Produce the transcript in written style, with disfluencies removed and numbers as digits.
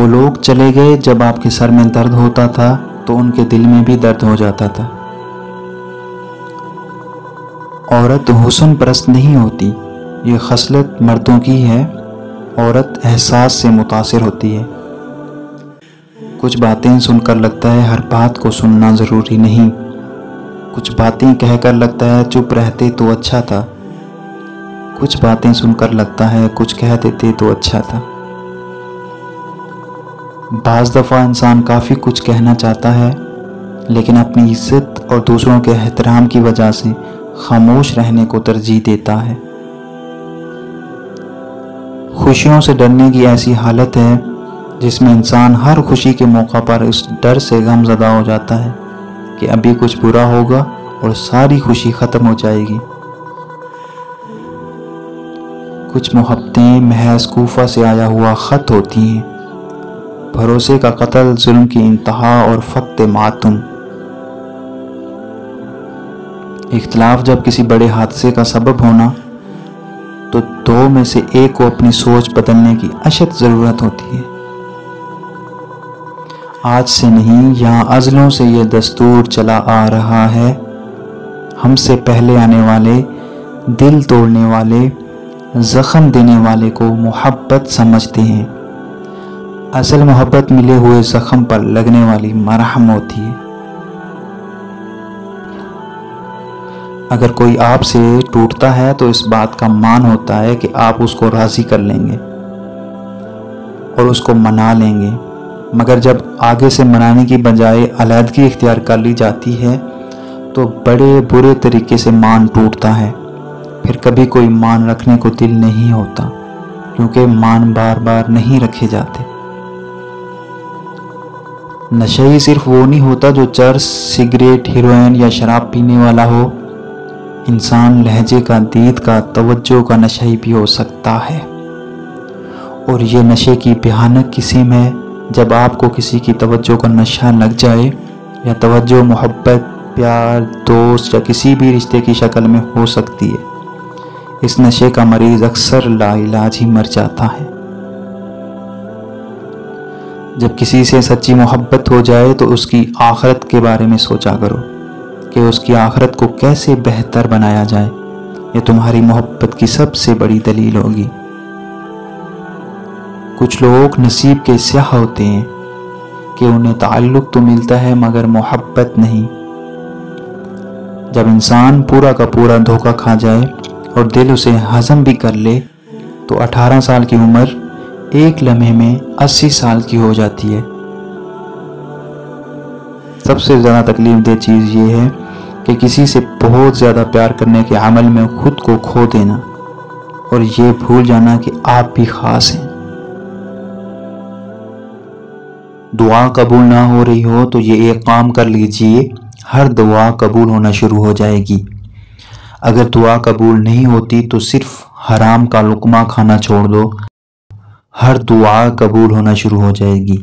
وہ لوگ چلے گئے جب آپ کے سر میں درد ہوتا تھا تو ان کے دل میں بھی درد ہو جاتا تھا۔ عورت حسن پرست نہیں ہوتی، یہ خصلت مردوں کی ہے۔ عورت احساس سے متاثر ہوتی ہے۔ کچھ باتیں سن کر لگتا ہے ہر بات کو سننا ضروری نہیں، کچھ باتیں کہہ کر لگتا ہے چپ رہتے تو اچھا تھا، کچھ باتیں سن کر لگتا ہے کچھ کہہ دیتے تو اچھا تھا۔ بعض دفعہ انسان کافی کچھ کہنا چاہتا ہے لیکن اپنی عزت اور دوسروں کے احترام کی وجہ سے خاموش رہنے کو ترجیح دیتا ہے۔ خوشیوں سے ڈرنے کی ایسی حالت ہے جس میں انسان ہر خوشی کے موقع پر اس ڈر سے غم زدہ ہو جاتا ہے کہ ابھی کچھ برا ہوگا اور ساری خوشی ختم ہو جائے گی۔ کچھ محبتیں محض کوفہ سے آیا ہوا خط ہوتی ہیں، بھروسے کا قتل، ظلم کی انتہا اور فقد ماتم۔ اختلاف جب کسی بڑے حادثے کا سبب ہونا تو دو میں سے ایک کو اپنی سوچ بدلنے کی اشد ضرورت ہوتی ہے۔ آج سے نہیں، یہاں ازلوں سے یہ دستور چلا آ رہا ہے۔ ہم سے پہلے آنے والے، دل توڑنے والے، زخم دینے والے کو محبت سمجھتے ہیں۔ اصل محبت ملے ہوئے زخم پر لگنے والی مرہم ہوتی ہے۔ اگر کوئی آپ سے ٹوٹتا ہے تو اس بات کا مان ہوتا ہے کہ آپ اس کو راضی کر لیں گے اور اس کو منا لیں گے، مگر جب آگے سے منانے کی بجائے علیحدگی اختیار کر لی جاتی ہے تو بڑے برے طریقے سے مان ٹوٹتا ہے۔ پھر کبھی کوئی مان رکھنے کو دل نہیں ہوتا، کیونکہ مان بار بار نہیں رکھے جاتے۔ نشئی صرف وہ نہیں ہوتا جو چرس، سگریٹ، ہیروئن یا شراب پینے والا ہو۔ انسان لہجے کا، دید کا، توجہ کا نشئی بھی ہو سکتا ہے، اور یہ نشے کی بھیانک قسم ہے جب آپ کو کسی کی توجہ کا نشہ لگ جائے، یا توجہ محبت، پیار، دوست یا کسی بھی رشتے کی شکل میں ہو سکتی ہے۔ اس نشے کا مریض اکثر لا علاج ہی مر جاتا ہے۔ جب کسی سے سچی محبت ہو جائے تو اس کی آخرت کے بارے میں سوچا کرو کہ اس کی آخرت کو کیسے بہتر بنایا جائے۔ یہ تمہاری محبت کی سب سے بڑی دلیل ہوگی۔ کچھ لوگ نصیب کے سیاہ ہوتے ہیں کہ انہیں تعلق تو ملتا ہے مگر محبت نہیں۔ جب انسان پورا کا پورا دھوکہ کھا جائے اور دل اسے ہضم بھی کر لے تو 18 سال کی عمر ایک لمحے میں 80 سال کی ہو جاتی ہے۔ سب سے زیادہ تکلیف دہ چیز یہ ہے کہ کسی سے بہت زیادہ پیار کرنے کے عمل میں خود کو کھو دینا اور یہ بھول جانا کہ آپ بھی خاص ہیں۔ دعا قبول نہ ہو رہی ہو تو یہ ایک کام کر لیجئے، ہر دعا قبول ہونا شروع ہو جائے گی۔ اگر دعا قبول نہیں ہوتی تو صرف حرام کا لقمہ کھانا چھوڑ دو، ہر دعا قبول ہونا شروع ہو جائے گی۔